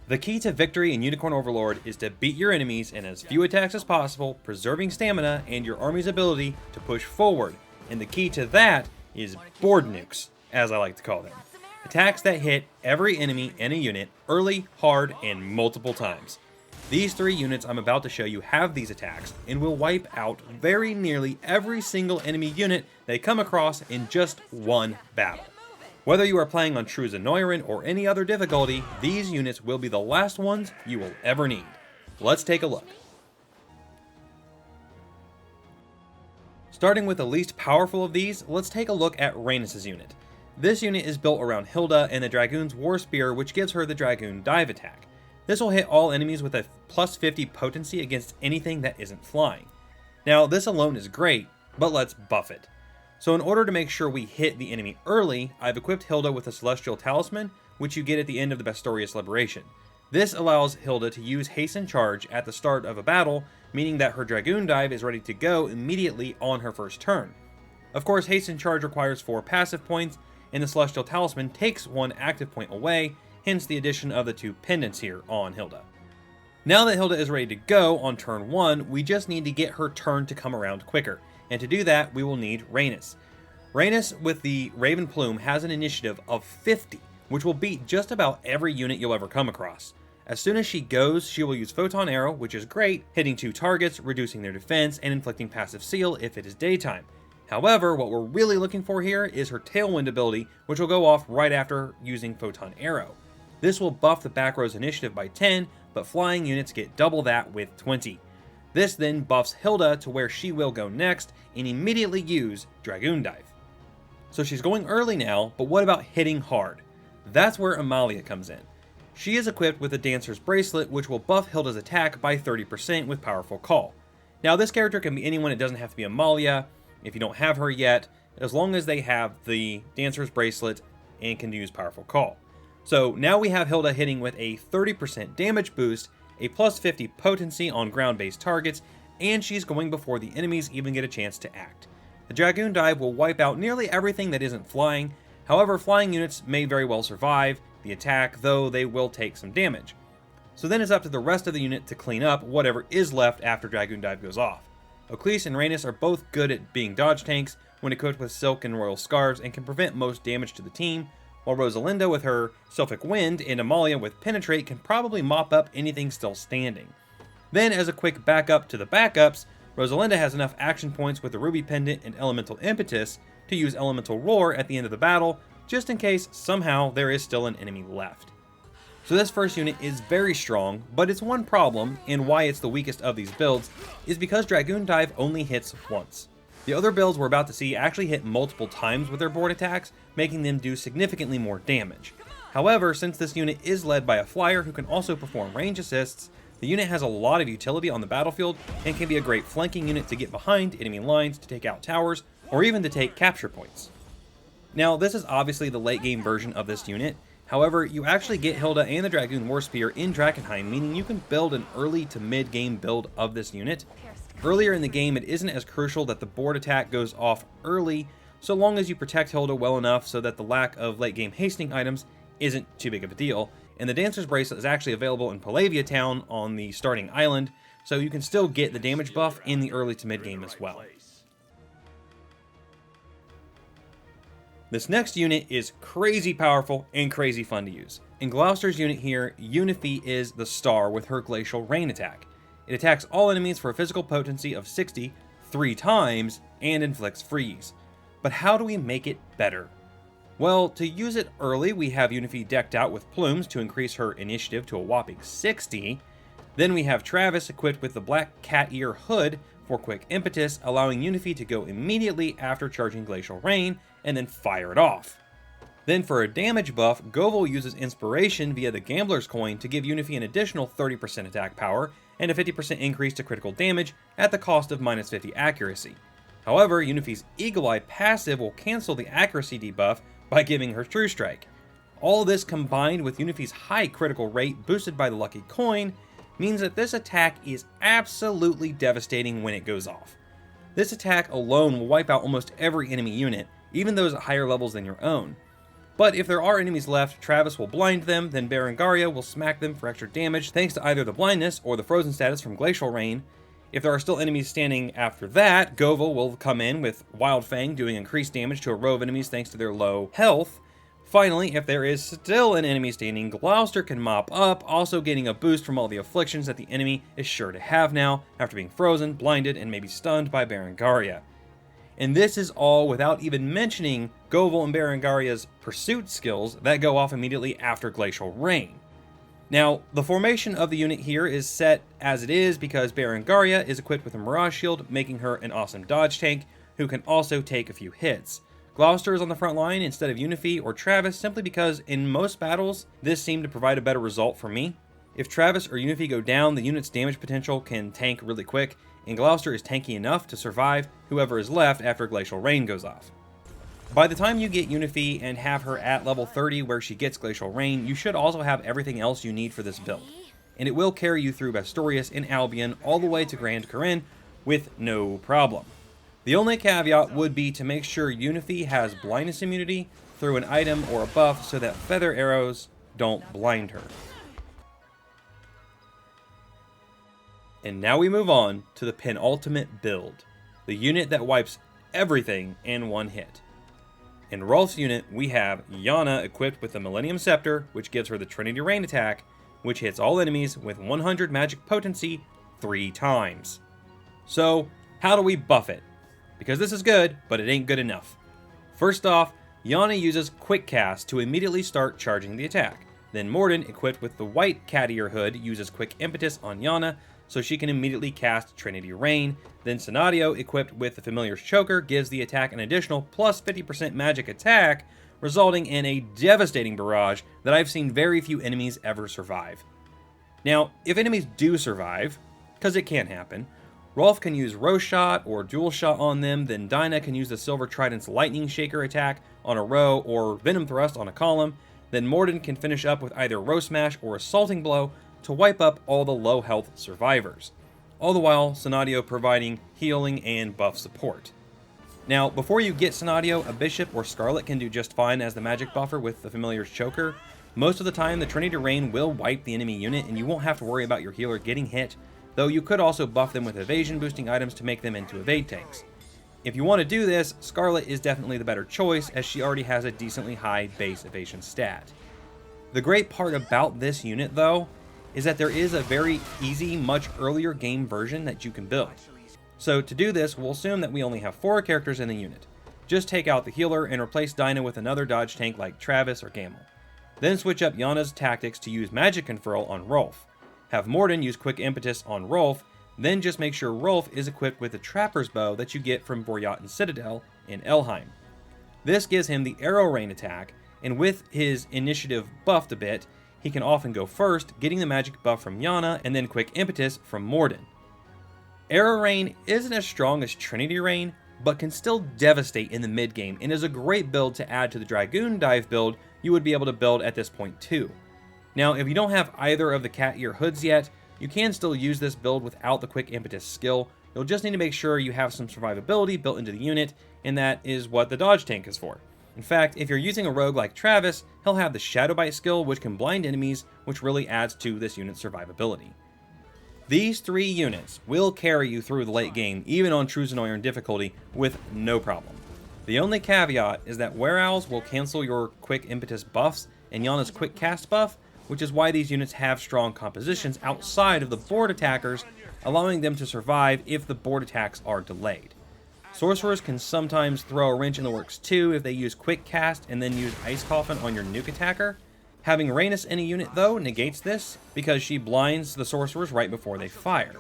The key to victory in Unicorn Overlord is to beat your enemies in as few attacks as possible, preserving stamina and your army's ability to push forward, and the key to that is board nukes, as I like to call them. Attacks that hit every enemy in a unit early, hard, and multiple times. These 3 units I'm about to show you have these attacks and will wipe out very nearly every single enemy unit they come across in just one battle. Whether you are playing on True Zenoiran or any other difficulty, these units will be the last ones you will ever need. Let's take a look. Starting with the least powerful of these, let's take a look at Rhaenys' unit. This unit is built around Hilda and the Dragoon's War Spear, which gives her the Dragoon Dive attack. This will hit all enemies with a plus 50 potency against anything that isn't flying. Now, this alone is great, but let's buff it. So in order to make sure we hit the enemy early, I've equipped Hilda with a Celestial Talisman, which you get at the end of the Bastorius Liberation. This allows Hilda to use Hasten Charge at the start of a battle, meaning that her Dragoon Dive is ready to go immediately on her first turn. Of course, Hasten Charge requires 4 passive points, and the Celestial Talisman takes 1 active point away, hence the addition of the 2 pendants here on Hilda. Now that Hilda is ready to go on turn 1, we just need to get her turn to come around quicker. And to do that, we will need Rhaenys. Rhaenys with the Raven Plume has an initiative of 50, which will beat just about every unit you'll ever come across. As soon as she goes, she will use Photon Arrow, which is great, hitting 2 targets, reducing their defense, and inflicting passive seal if it is daytime. However, what we're really looking for here is her Tailwind ability, which will go off right after using Photon Arrow. This will buff the back row's initiative by 10, but flying units get double that with 20. This then buffs Hilda to where she will go next and immediately use Dragoon Dive. So she's going early now, but what about hitting hard? That's where Amalia comes in. She is equipped with a Dancer's Bracelet, which will buff Hilda's attack by 30% with Powerful Call. Now this character can be anyone, it doesn't have to be Amalia if you don't have her yet, as long as they have the Dancer's Bracelet and can use Powerful Call. So now we have Hilda hitting with a 30% damage boost, a plus 50 potency on ground-based targets, and she's going before the enemies even get a chance to act. The Dragoon Dive will wipe out nearly everything that isn't flying. However, flying units may very well survive the attack, though they will take some damage. So then it's up to the rest of the unit to clean up whatever is left after Dragoon Dive goes off. Oclise and Rhaenys are both good at being dodge tanks when equipped with Silk and Royal Scarves and can prevent most damage to the team, while Rosalinda with her Sylphic Wind and Amalia with Penetrate can probably mop up anything still standing. Then, as a quick backup to the backups, Rosalinda has enough action points with the Ruby Pendant and Elemental Impetus to use Elemental Roar at the end of the battle, just in case somehow there is still an enemy left. So this first unit is very strong, but its one problem, and why it's the weakest of these builds, is because Dragoon Dive only hits once. The other builds we're about to see actually hit multiple times with their board attacks, making them do significantly more damage. However, since this unit is led by a flyer who can also perform range assists, the unit has a lot of utility on the battlefield and can be a great flanking unit to get behind enemy lines to take out towers, or even to take capture points. Now, this is obviously the late game version of this unit. However, you actually get Hilda and the Dragoon War Spear in Drakkenheim, meaning you can build an early to mid game build of this unit. Earlier in the game, it isn't as crucial that the board attack goes off early, so long as you protect Hilda well enough so that the lack of late game hasting items isn't too big of a deal. And the Dancer's Bracelet is actually available in Palavia Town on the starting island, so you can still get the damage buff in the early to mid game as well. This next unit is crazy powerful and crazy fun to use. In Gloucester's unit here, Unifi is the star with her Glacial Rain attack. It attacks all enemies for a physical potency of 60 3 times and inflicts freeze. But how do we make it better? Well, to use it early, we have Unifi decked out with plumes to increase her initiative to a whopping 60. Then we have Travis equipped with the Black Cat Ear Hood for quick impetus, allowing Unifi to go immediately after charging Glacial Rain and then fire it off. Then for a damage buff, Govel uses Inspiration via the Gambler's Coin to give Unifi an additional 30% attack power and a 50% increase to critical damage at the cost of minus 50 accuracy. However, Unifi's Eagle Eye passive will cancel the accuracy debuff by giving her True Strike. All this combined with Unifi's high critical rate boosted by the Lucky Coin means that this attack is absolutely devastating when it goes off. This attack alone will wipe out almost every enemy unit, even those at higher levels than your own. But if there are enemies left, Travis will blind them, then Berengaria will smack them for extra damage thanks to either the blindness or the frozen status from Glacial Rain. If there are still enemies standing after that, Govel will come in with Wild Fang doing increased damage to a row of enemies thanks to their low health. Finally, if there is still an enemy standing, Gloucester can mop up, also getting a boost from all the afflictions that the enemy is sure to have now after being frozen, blinded, and maybe stunned by Berengaria. And this is all without even mentioning Govel and Berengaria's pursuit skills that go off immediately after Glacial Rain. Now, the formation of the unit here is set as it is because Berengaria is equipped with a Mirage Shield, making her an awesome dodge tank who can also take a few hits. Gloucester is on the front line instead of Unifi or Travis simply because in most battles, this seemed to provide a better result for me. If Travis or Unifi go down, the unit's damage potential can tank really quick, and Gloucester is tanky enough to survive whoever is left after Glacial Rain goes off. By the time you get Unifi and have her at level 30 where she gets Glacial Rain, you should also have everything else you need for this build, and it will carry you through Bastorius and Albion all the way to Grand Corinne with no problem. The only caveat would be to make sure Unifi has blindness immunity through an item or a buff so that feather arrows don't blind her. And now we move on to the penultimate build, the unit that wipes everything in one hit. In Rolf's unit, we have Yana equipped with the Millennium Scepter, which gives her the Trinity Rain attack, which hits all enemies with 100 magic potency 3 times. So, how do we buff it? Because this is good, but it ain't good enough. First off, Yana uses Quick Cast to immediately start charging the attack. Then Morden, equipped with the white cat ear hood, uses Quick Impetus on Yana, so she can immediately cast Trinity Rain. Then Sonadio, equipped with the Familiar's Choker, gives the attack an additional plus 50% magic attack, resulting in a devastating barrage that I've seen very few enemies ever survive. Now, if enemies do survive, because it can happen, Rolf can use Rose Shot or Dual Shot on them, then Dinah can use the Silver Trident's Lightning Shaker attack on a row or Venom Thrust on a column, then Morden can finish up with either Rose Smash or Assaulting Blow to wipe up all the low health survivors. All the while, Sonadio providing healing and buff support. Now, before you get Sonadio, a Bishop or Scarlet can do just fine as the magic buffer with the Familiar's Choker. Most of the time, the Trinity Rain will wipe the enemy unit and you won't have to worry about your healer getting hit, though you could also buff them with evasion boosting items to make them into evade tanks. If you want to do this, Scarlet is definitely the better choice as she already has a decently high base evasion stat. The great part about this unit though, is that there is a very easy, much earlier game version that you can build. So to do this, we'll assume that we only have 4 characters in the unit. Just take out the healer and replace Dinah with another dodge tank like Travis or Gamel. Then switch up Yana's tactics to use Magic Conferral on Rolf. Have Morden use Quick Impetus on Rolf, then just make sure Rolf is equipped with the Trapper's Bow that you get from Boryat Citadel in Elheim. This gives him the Arrow Rain attack, and with his initiative buffed a bit, he can often go first, getting the magic buff from Yana and then Quick Impetus from Morden. Arrow Rain isn't as strong as Trinity Rain, but can still devastate in the mid game and is a great build to add to the Dragoon Dive build you would be able to build at this point too. Now, if you don't have either of the cat ear hoods yet, you can still use this build without the Quick Impetus skill. You'll just need to make sure you have some survivability built into the unit, and that is what the dodge tank is for. In fact, if you're using a rogue like Travis, he'll have the Shadow Bite skill, which can blind enemies, which really adds to this unit's survivability. These 3 units will carry you through the late game, even on True Zenoiron difficulty, with no problem. The only caveat is that Were Owls will cancel your Quick Impetus buffs and Yana's Quick Cast buff, which is why these units have strong compositions outside of the board attackers, allowing them to survive if the board attacks are delayed. Sorcerers can sometimes throw a wrench in the works too if they use Quick Cast and then use Ice Coffin on your nuke attacker. Having Rhaenys in a unit though negates this, because she blinds the sorcerers right before they fire.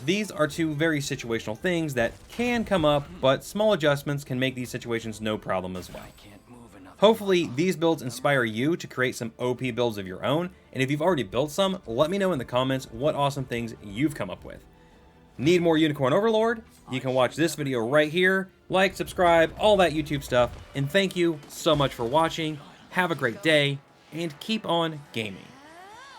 These are 2 very situational things that can come up, but small adjustments can make these situations no problem as well. Hopefully, these builds inspire you to create some OP builds of your own, and if you've already built some, let me know in the comments what awesome things you've come up with. Need more Unicorn Overlord? You can watch this video right here, like, subscribe, all that YouTube stuff, and thank you so much for watching, have a great day, and keep on gaming.